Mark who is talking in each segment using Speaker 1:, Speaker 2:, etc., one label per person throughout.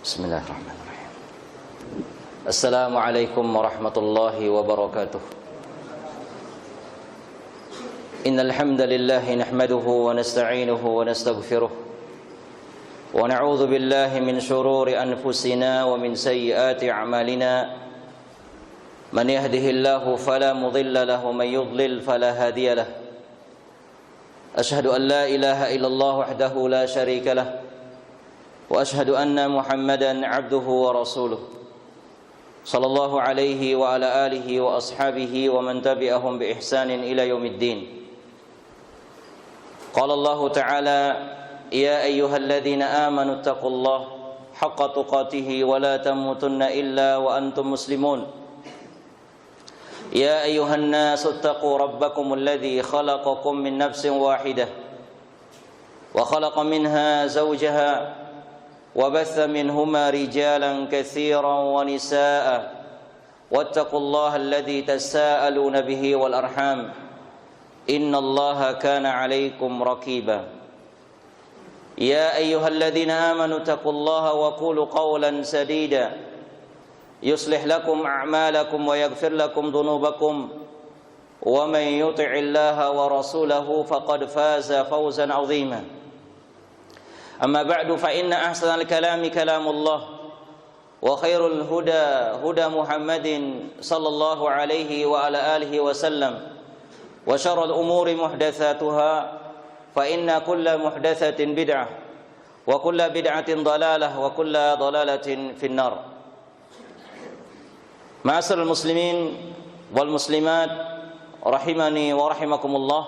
Speaker 1: Bismillahirrahmanirrahim. Assalamualaikum warahmatullahi wabarakatuh. Innal hamdalillah nahmaduhu wa nasta'inuhu wa nastaghfiruh wa na'udzu billahi min shururi anfusina wa min sayyiati a'malina. Man yahdihillahu fala mudilla lahu wa man yudlil fala hadiya lahu. Ashhadu an la ilaha illallah wahdahu la syarika lahu wa ashhadu anna Muhammadan abduhu wa rasuluh sallallahu alaihi wa ala alihi wa ashabihi wa man tabi'ahum bi ihsanin ila yaumiddin. Qala Allah ta'ala ya ayyuhalladzina amanu taqullaha haqqa tuqatih wa la tamutunna illa wa antum muslimun. Ya ayyuhan nasu taqu rabbakumul ladzi khalaqakum min nafsin wahidah wa khalaqa minha zawjaha وبث منهما رجالا كثيرا ونساء واتقوا الله الذي تساءلون به والأرحام إن الله كان عليكم رقيبا يا أيها الذين آمنوا اتقوا الله وقولوا قولا سديدا يصلح لكم أعمالكم ويغفر لكم ذنوبكم ومن يطع الله ورسوله فقد فاز فوزا عظيما. أما بعد فإن أحسن الكلام كلام الله وخير الهدى هدى محمد صلى الله عليه وعلى آله وسلم وشر الأمور محدثاتها فإن كل محدثة بدعة وكل بدعة ضلالة وكل ضلالة في النار. معاشر المسلمين والمسلمات رحمني ورحمكم الله.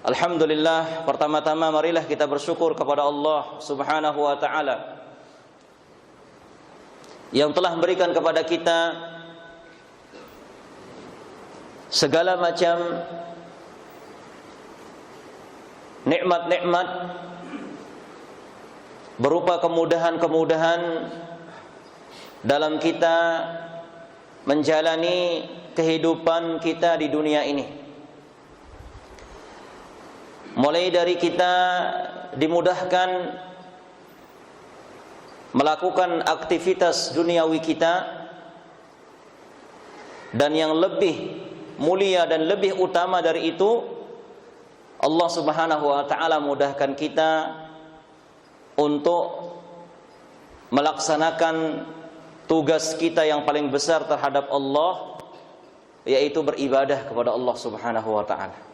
Speaker 1: Alhamdulillah, pertama-tama marilah kita bersyukur kepada Allah Subhanahu wa ta'ala yang telah memberikan kepada kita segala macam nikmat-nikmat berupa kemudahan-kemudahan dalam kita menjalani kehidupan kita di dunia ini. Mulai dari kita dimudahkan melakukan aktivitas duniawi kita, dan yang lebih mulia dan lebih utama dari itu, Allah Subhanahu wa ta'ala mudahkan kita untuk melaksanakan tugas kita yang paling besar terhadap Allah, yaitu beribadah kepada Allah Subhanahu wa ta'ala.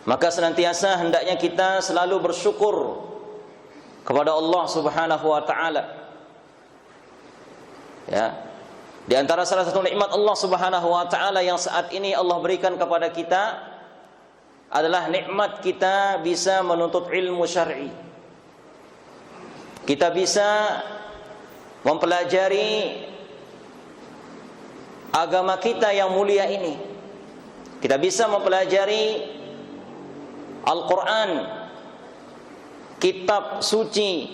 Speaker 1: Maka senantiasa hendaknya kita selalu bersyukur kepada Allah Subhanahu wa ta'ala. Ya. Di antara salah satu nikmat Allah Subhanahu wa ta'ala yang saat ini Allah berikan kepada kita adalah nikmat kita bisa menuntut ilmu syar'i. Kita bisa mempelajari agama kita yang mulia ini. Kita bisa mempelajari Al-Quran, kitab suci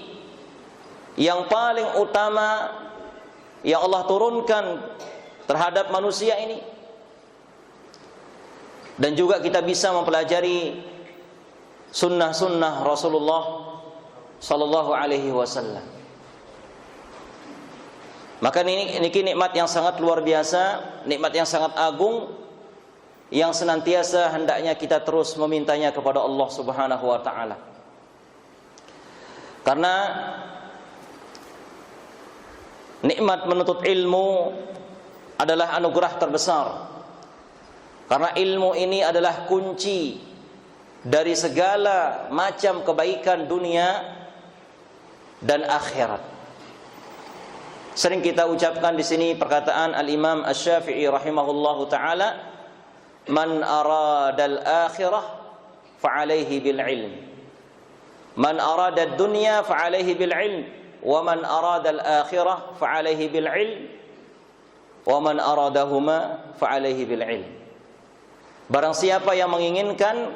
Speaker 1: yang paling utama yang Allah turunkan terhadap manusia ini. Dan juga kita bisa mempelajari sunnah-sunnah Rasulullah sallallahu alaihi wasallam. Maka ini nikmat yang sangat luar biasa, nikmat yang sangat agung, yang senantiasa hendaknya kita terus memintanya kepada Allah Subhanahu wa ta'ala. Karena nikmat menuntut ilmu adalah anugerah terbesar. Karena ilmu ini adalah kunci dari segala macam kebaikan dunia dan akhirat. Sering kita ucapkan di sini perkataan Al-Imam Asy-Syafi'i rahimahullahu ta'ala, man aradal akhirah fa'alaihi bil ilm, man aradad dunya fa'alaihi bil ilm, wa man aradal akhirah fa'alaihi bil ilm, wa man aradahuma fa'alaihi bil ilm. Barang siapa yang menginginkan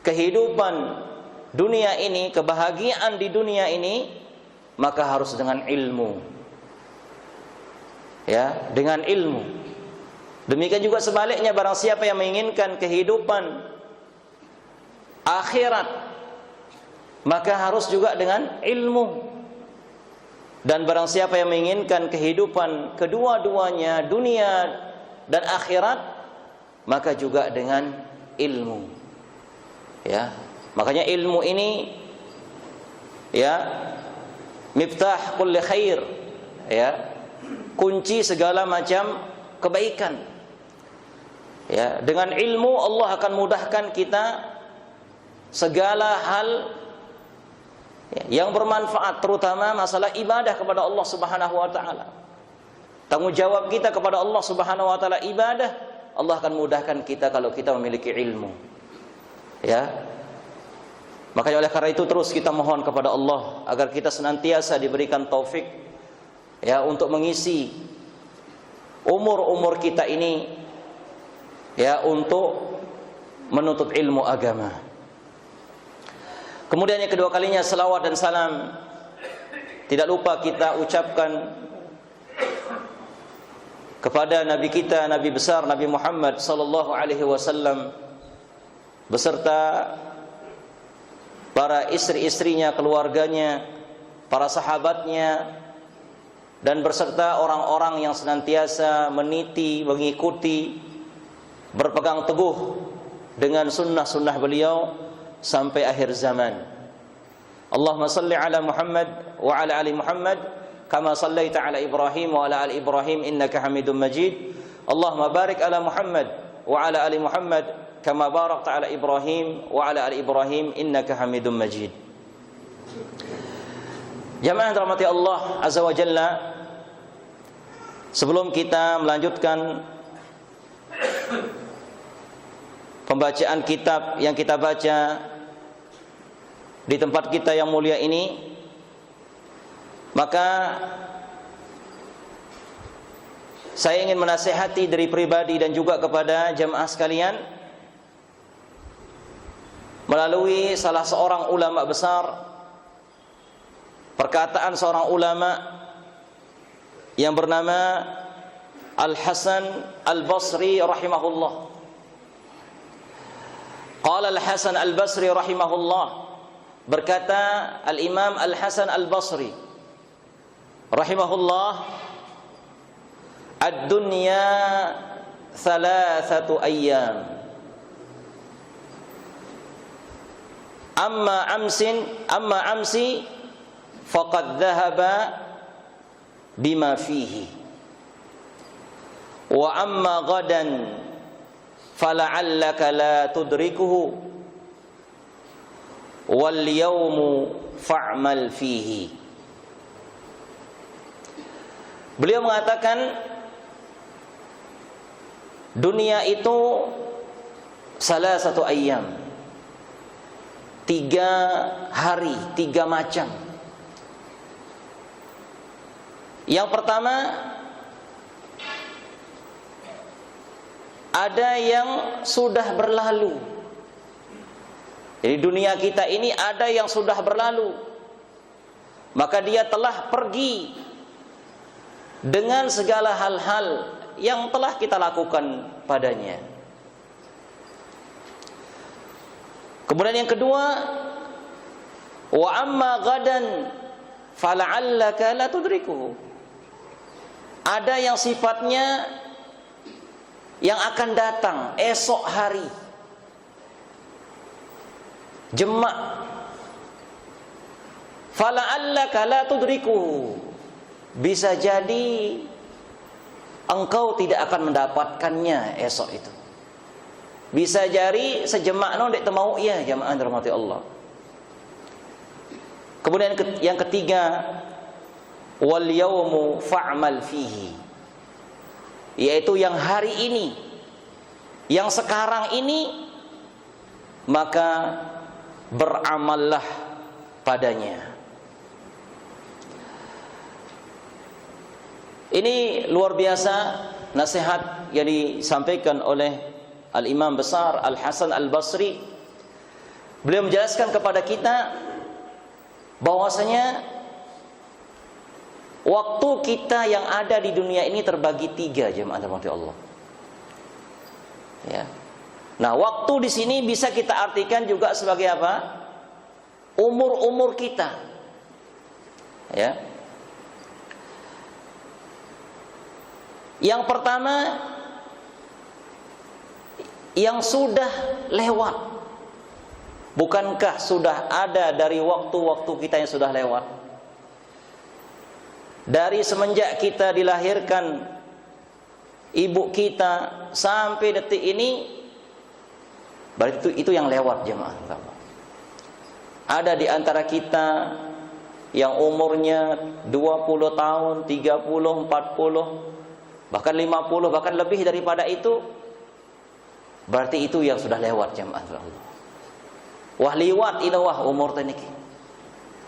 Speaker 1: kehidupan dunia ini, kebahagiaan di dunia ini, maka harus dengan ilmu. Ya, dengan ilmu. Demikian juga sebaliknya, barang siapa yang menginginkan kehidupan akhirat, maka harus juga dengan ilmu. Dan barang siapa yang menginginkan kehidupan kedua-duanya, dunia dan akhirat, maka juga dengan ilmu. Ya, makanya ilmu ini ya miftah kulli khair, ya, kunci segala macam kebaikan. Ya, dengan ilmu Allah akan mudahkan kita segala hal yang bermanfaat, terutama masalah ibadah kepada Allah Subhanahu wa taala. Tanggung jawab kita kepada Allah Subhanahu wa taala ibadah, Allah akan mudahkan kita kalau kita memiliki ilmu. Ya. Makanya oleh karena itu terus kita mohon kepada Allah agar kita senantiasa diberikan taufik ya untuk mengisi umur-umur kita ini ya untuk menuntut ilmu agama. Kemudian yang kedua kalinya selawat dan salam tidak lupa kita ucapkan kepada Nabi kita, Nabi besar Nabi Muhammad sallallahu alaihi wasallam beserta para istri-istrinya, keluarganya, para sahabatnya, dan berserta orang-orang yang senantiasa meniti, mengikuti, berpegang teguh dengan sunnah-sunnah beliau sampai akhir zaman. Allahumma salli ala Muhammad wa ala ali Muhammad kama sallaita ala Ibrahim wa ala ali Ibrahim innaka Hamidum Majid. Allahumma barik ala Muhammad wa ala ali Muhammad kama barakta ala Ibrahim wa ala ali Ibrahim innaka Hamidum Majid. Jamaah yang dirahmati Allah Azza wa Jalla, sebelum kita melanjutkan pembacaan kitab yang kita baca di tempat kita yang mulia ini, maka saya ingin menasihati dari pribadi dan juga kepada jamaah sekalian melalui salah seorang ulama besar, perkataan seorang ulama yang bernama Al-Hasan Al-Basri rahimahullah. Qala Al-Hasan Al-Basri rahimahullah, berkata Al-Imam Al-Hasan Al-Basri rahimahullah, ad-dunya thalathatu ayyam, amma amsi faqad dhahaba bima fihi, wa amma ghadan fala'allaka la tudrikuhu wal yawmu fa'mal fihi. Beliau mengatakan dunia itu salah satu ayyam, 3 hari, 3 macam. Yang pertama, ada yang sudah berlalu. Jadi dunia kita ini ada yang sudah berlalu, maka dia telah pergi dengan segala hal-hal yang telah kita lakukan padanya. Kemudian yang kedua, wa amma ghadan fala'allaka la tudrikuhu. Ada yang sifatnya yang akan datang esok hari, jemak. Fala'allaka la tudrikuhu, bisa jadi engkau tidak akan mendapatkannya esok itu. Bisa jadi sejemak no dek temau ya, jamaah dirahmati Allah. Kemudian yang ketiga, wal yaumu fa'mal fihi, yaitu yang hari ini, yang sekarang ini, maka beramallah padanya. Ini luar biasa nasihat yang disampaikan oleh Al-Imam besar Al-Hasan Al-Basri. Beliau menjelaskan kepada kita bahwasanya waktu kita yang ada di dunia ini terbagi 3, jemaah rahmati Allah. Ya. Nah, waktu di sini bisa kita artikan juga sebagai apa? Umur umur kita. Ya. Yang pertama, yang sudah lewat. Bukankah sudah ada dari waktu-waktu kita yang sudah lewat? Dari semenjak kita dilahirkan, ibu kita sampai detik ini, berarti itu yang lewat, jemaah. Ada di antara kita yang umurnya 20 tahun, 30, 40, bahkan 50, bahkan lebih daripada itu. Berarti itu yang sudah lewat, jemaah Allah. Wah liwat ilawah umur teniki.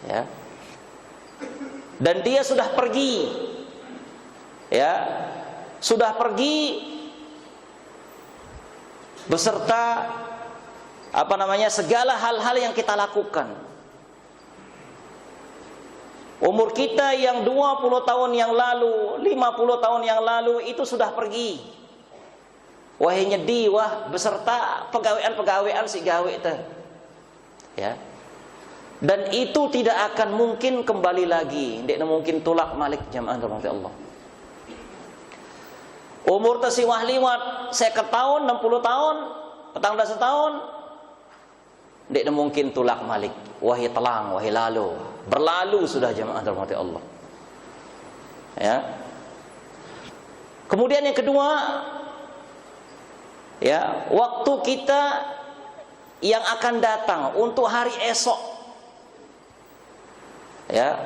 Speaker 1: Ya. Dan dia sudah pergi. Ya. Sudah pergi beserta segala hal-hal yang kita lakukan. Umur kita yang 20 tahun yang lalu, 50 tahun yang lalu itu sudah pergi. Wahai nyedi wah beserta pegawaian si gawe teh. Ya. Dan itu tidak akan mungkin kembali lagi, tidak mungkin tulak malik, jamaah rahmati Allah. Umur teh si wah liwat 50 tahun, 60 tahun, 14 tahun, tidak mungkin tulak malik. Wahai telang, wahai lalu, berlalu sudah, jamaah rahmati Allah. Ya. Kemudian yang kedua, ya, waktu kita yang akan datang untuk hari esok, ya,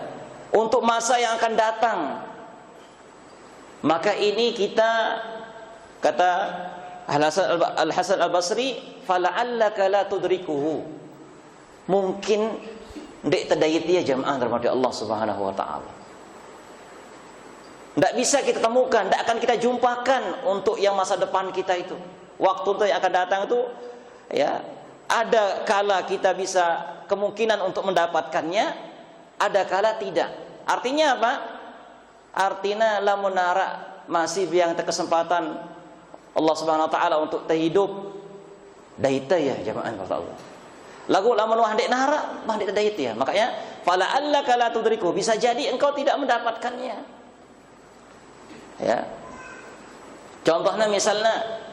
Speaker 1: untuk masa yang akan datang, maka ini kita, kata Al-Hasan Al-Basri, fala'allaka la tudrikuhu, mungkin ndek tedayit dia, jamaah rahmati Allah Subhanahu wa taala. Tidak bisa kita temukan, tidak akan kita jumpakan untuk yang masa depan kita itu. Waktu yang akan datang itu, ya, ada kala kita bisa kemungkinan untuk mendapatkannya, ada kala tidak. Artinya apa? Artinya lamun nara masih yang terkesempatan Allah Subhanahu wa taala untuk terhidup daita ya, jamaah Allah. Lagu lamun wah ndek nara, mah ndek dait ya. Makanya fala allaka la tudriku, bisa jadi engkau tidak mendapatkannya. Ya. Contohnya misalnya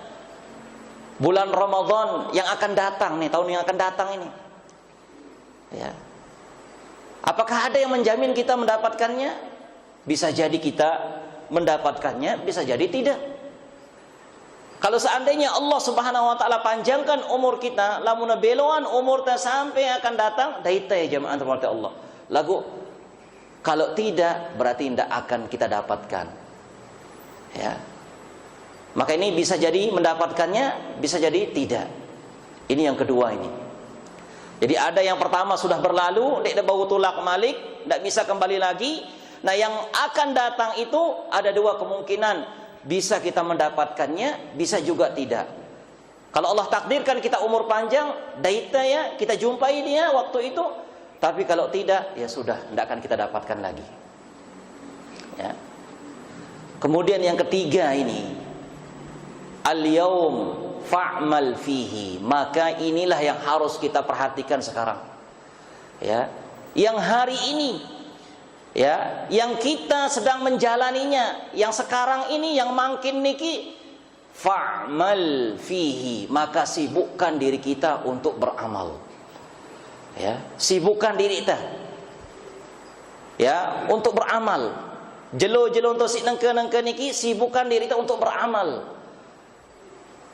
Speaker 1: bulan Ramadan yang akan datang nih, tahun yang akan datang ini. Ya. Apakah ada yang menjamin kita mendapatkannya? Bisa jadi kita mendapatkannya, bisa jadi tidak. Kalau seandainya Allah Subhanahu wa taala panjangkan umur kita, lamun beloan umur ta sampai akan datang, daita ya jamaah rahmati Allah. Lagu kalau tidak berarti tidak akan kita dapatkan. Ya. Maka ini bisa jadi mendapatkannya, bisa jadi tidak. Ini yang kedua ini. Jadi ada yang pertama sudah berlalu, tidak bau tulak malik, tidak bisa kembali lagi. Nah yang akan datang itu ada dua kemungkinan. Bisa kita mendapatkannya, bisa juga tidak. Kalau Allah takdirkan kita umur panjang, daita ya, kita jumpai dia waktu itu. Tapi kalau tidak, ya sudah, tidak akan kita dapatkan lagi. Ya. Kemudian yang ketiga ini, al-yaum fa'mal fihi, maka inilah yang harus kita perhatikan sekarang. Ya, yang hari ini, ya, yang kita sedang menjalaninya, yang sekarang ini, yang makin niki, fa'mal fihi, maka sibukkan diri kita untuk beramal. Ya, sibukkan diri kita, ya, untuk beramal. Jelo-jelo untuk si nengke niki, sibukkan diri kita untuk beramal.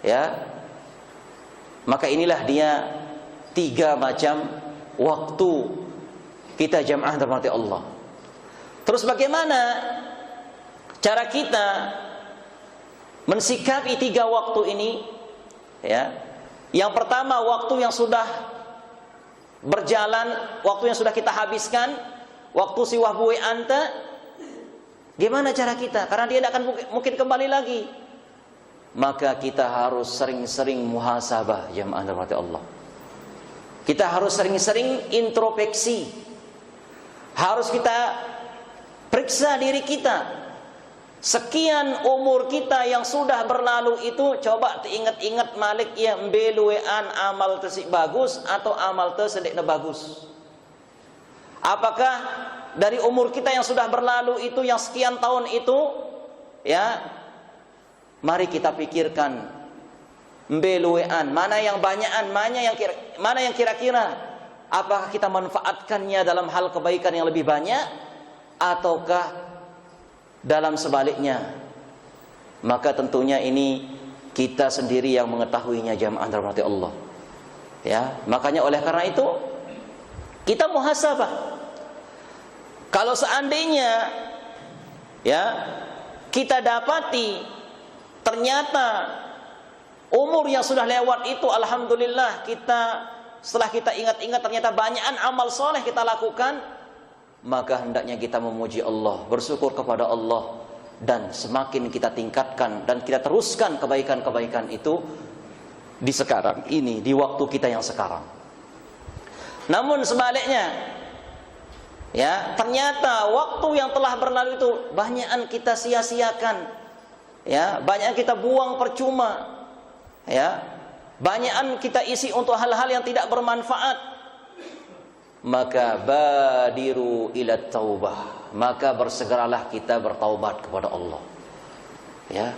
Speaker 1: Ya, maka inilah dia 3 macam waktu kita jamaah rahmati Allah. Terus bagaimana cara kita mensikapi 3 waktu ini? Ya, yang pertama waktu yang sudah berjalan, waktu yang sudah kita habiskan, waktu si wahbuwe anta. Gimana cara kita? Karena dia tidak akan mungkin kembali lagi. Maka kita harus sering-sering muhasabah, jamaah rahmati Allah. Kita harus sering-sering introspeksi. Harus kita periksa diri kita. Sekian umur kita yang sudah berlalu itu, coba ingat-ingat malik ya, mbeluean amal tersik bagus atau amal tersik bagus. Apakah dari umur kita yang sudah berlalu itu, yang sekian tahun itu, ya, mari kita pikirkan mbeluean, mana yang banyakan, mana yang kira-kira apakah kita manfaatkannya dalam hal kebaikan yang lebih banyak ataukah dalam sebaliknya. Maka tentunya ini kita sendiri yang mengetahuinya, jamaah rahmati Allah. Ya, makanya oleh karena itu kita muhasabah. Kalau seandainya ya kita dapati ternyata umur yang sudah lewat itu, alhamdulillah, setelah kita ingat-ingat ternyata banyakan amal soleh kita lakukan, maka hendaknya kita memuji Allah, bersyukur kepada Allah, dan semakin kita tingkatkan dan kita teruskan kebaikan-kebaikan itu di sekarang ini, di waktu kita yang sekarang. Namun sebaliknya, ya, ternyata waktu yang telah berlalu itu banyakan kita sia-siakan, ya, banyak kita buang percuma, ya, banyakan kita isi untuk hal-hal yang tidak bermanfaat. Maka badiru ila taubah, maka bersegeralah kita bertaubat kepada Allah, ya,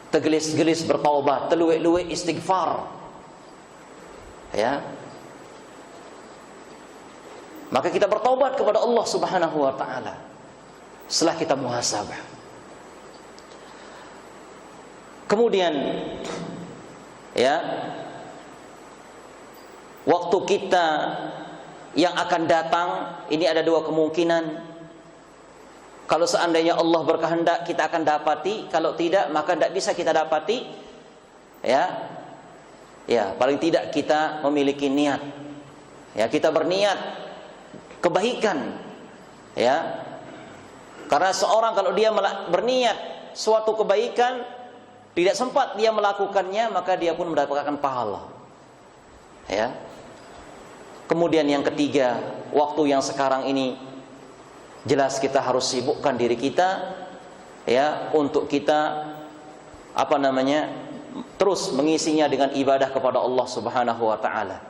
Speaker 1: tegelis-gelis bertaubat, teluik-luik istighfar, ya. Maka kita bertaubat kepada Allah Subhanahu wa taala setelah kita muhasabah. Kemudian, ya, waktu kita yang akan datang ini ada dua kemungkinan. Kalau seandainya Allah berkehendak kita akan dapati, kalau tidak maka tidak bisa kita dapati. Ya, ya, paling tidak kita memiliki niat. Ya, kita berniat kebaikan, ya. Karena seorang kalau dia berniat suatu kebaikan tidak sempat dia melakukannya, maka dia pun mendapatkan pahala, ya. Kemudian yang ketiga, waktu yang sekarang ini jelas kita harus sibukkan diri kita, ya, untuk kita terus mengisinya dengan ibadah kepada Allah Subhanahu wa taala.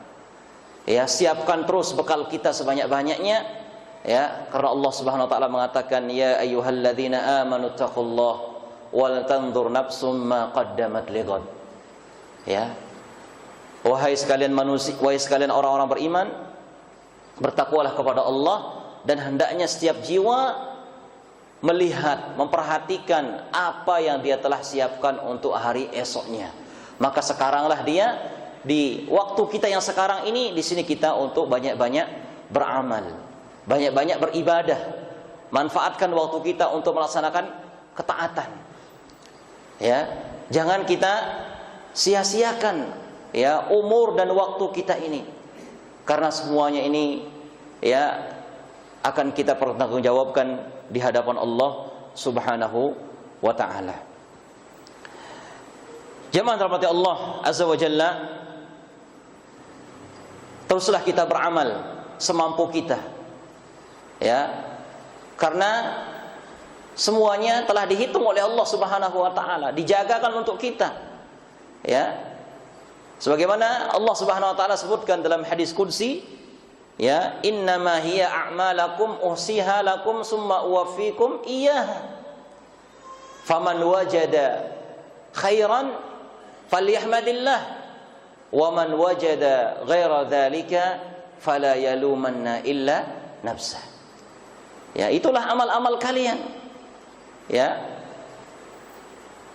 Speaker 1: Ya, siapkan terus bekal kita sebanyak-banyaknya, ya, karena Allah Subhanahu wa taala mengatakan, ya ayyuhalladzina amanu taqullaha wal tanzur nafsum ma qaddamat lighad. Ya. Wahai sekalian manusia, wahai sekalian orang-orang beriman, bertakwalah kepada Allah, dan hendaknya setiap jiwa melihat, memperhatikan apa yang dia telah siapkan untuk hari esoknya. Maka sekaranglah dia, di waktu kita yang sekarang ini, di sini kita untuk banyak-banyak beramal, banyak-banyak beribadah. Manfaatkan waktu kita untuk melaksanakan ketaatan. Ya, jangan kita sia-siakan, ya, umur dan waktu kita ini, karena semuanya ini, ya, akan kita pertanggungjawabkan di hadapan Allah Subhanahu wa taala. Jemaah rahmati Allah azza wa jalla, teruslah kita beramal semampu kita, ya, karena semuanya telah dihitung oleh Allah Subhanahu wa taala, dijagakan untuk kita, ya. Sebagaimana Allah Subhanahu wa taala sebutkan dalam hadis qudsi, ya, innama hiya a'malakum uhsiha lakum summa uwaffikum iyyaha faman wajada khairan falyahmadillah wa man wajada ghaira dzalika fala yalumanna illa nafsah. Ya, itulah amal-amal kalian, ya,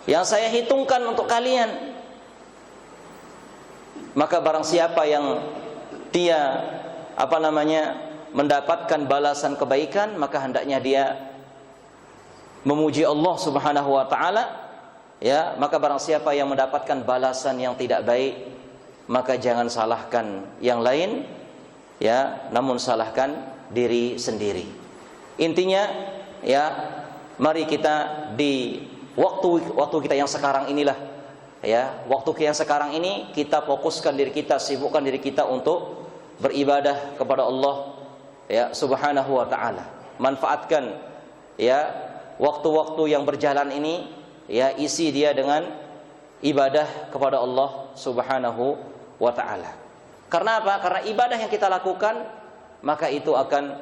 Speaker 1: yang saya hitungkan untuk kalian. Maka barang siapa yang dia mendapatkan balasan kebaikan, maka hendaknya dia memuji Allah Subhanahu wa taala, ya. Maka barang siapa yang mendapatkan balasan yang tidak baik, maka jangan salahkan yang lain, ya, namun salahkan diri sendiri. Intinya, ya, mari kita di waktu kita yang sekarang inilah, ya, waktu kita yang sekarang ini kita fokuskan diri kita, sibukkan diri kita untuk beribadah kepada Allah, ya, Subhanahu wa taala. Manfaatkan, ya, waktu-waktu yang berjalan ini, ya, isi dia dengan ibadah kepada Allah Subhanahu wa taala. Karena apa? Karena ibadah yang kita lakukan, maka itu akan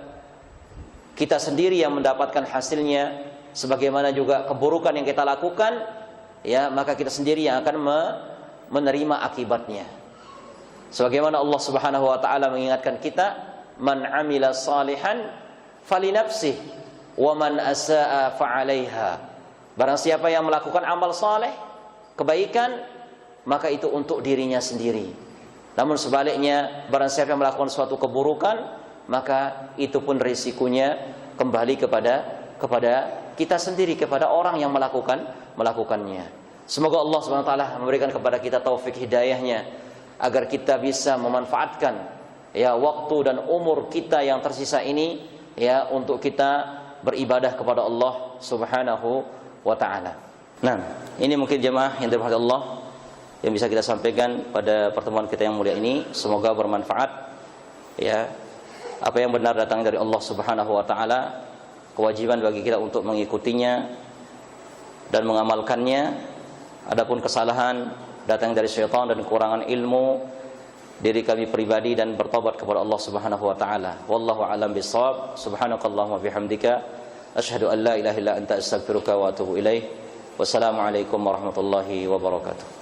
Speaker 1: kita sendiri yang mendapatkan hasilnya, sebagaimana juga keburukan yang kita lakukan, ya, maka kita sendiri yang akan menerima akibatnya. Sebagaimana Allah Subhanahu wa taala mengingatkan kita, man amila salihan falinafsih wa man asaa fa'alaiha. Barang siapa yang melakukan amal saleh, kebaikan, maka itu untuk dirinya sendiri. Namun sebaliknya, barang siapa yang melakukan suatu keburukan, maka itu pun risikonya kembali kepada kita sendiri, kepada orang yang melakukannya. Semoga Allah Subhanahu wa taala memberikan kepada kita taufik hidayahnya, agar kita bisa memanfaatkan, ya, waktu dan umur kita yang tersisa ini, ya, untuk kita beribadah kepada Allah Subhanahu wa ta'ala. Nah, ini mungkin jemaah yang dirahmati Allah yang bisa kita sampaikan pada pertemuan kita yang mulia ini. Semoga bermanfaat, ya. Apa yang benar datang dari Allah Subhanahu wa ta'ala, kewajiban bagi kita untuk mengikutinya dan mengamalkannya. Adapun kesalahan datang dari syaitan dan kekurangan ilmu diri kami pribadi, dan bertobat kepada Allah Subhanahu wa ta'ala. Wallahu a'lam bishawab. Subhanakallahumma bihamdika asyhadu an la ilaha illa anta astaghfiruka wa atubu ilaik. Wassalamualaikum warahmatullahi wabarakatuh.